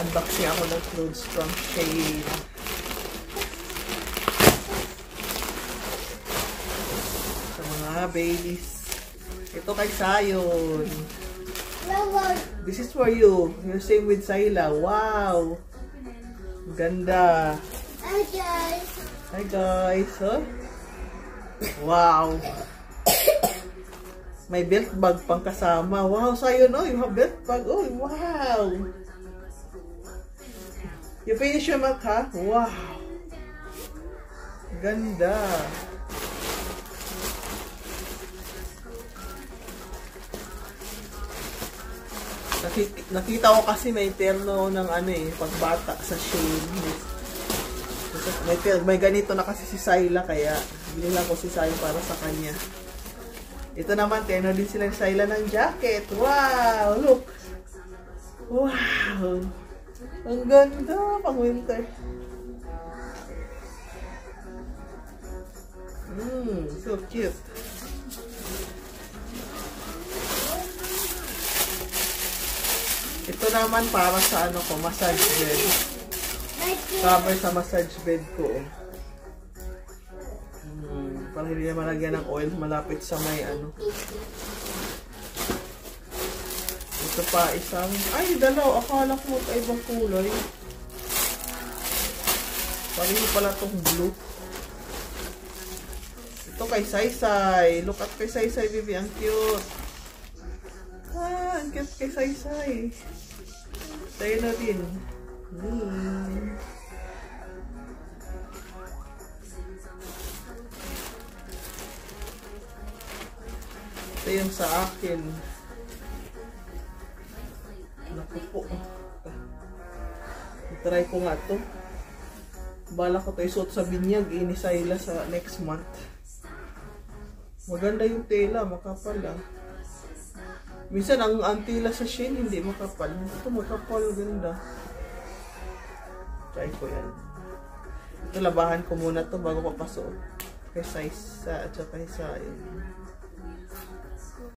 mag-unboxing ako ng clothes from Shein. Sa mga babies. Ito kay Sayon. This is for you. You're same with Sayla. Wow! Ganda. Hi guys. Hi guys. Huh? Wow! May belt bag pang kasama. Wow, Sayon, oh, you have belt bag. Oh, wow! You finish your milk, ha? Wow! Ganda. Nakita ko kasi may terno ng ano eh, pagbata sa Shein. May ganito na kasi si Sayla, kaya binila ko si Sayon para sa kanya. Ito naman, terno din sila ni Sayla ng jacket. Wow! Look! Wow! Ang ganda! Pang winter. So cute. Ito naman para sa ano ko, massage bed. Cover sa massage bed ko. Para hindi na malagyan ng oil, malapit sa may ano. Ito pa isang, ay dalaw, akala ko magkaibang kulay. Pareho pala itong blue. Ito kay Saysay. Look at kay Saysay, baby, ang cute. Ang cute kay Saysay. Tayo na din. Ito yung sa akin. Naku po. Try ko nga to. Bala ko tayo suot sa binyag. Inisayla sa next month. Maganda yung tela. Makapal ah. Minsan ang tela sa Shein hindi makapal. Ito makapal. Ganda. Try ko yan. Ito labahan ko muna to bago papasuot. Kay size at saka kay Sayon.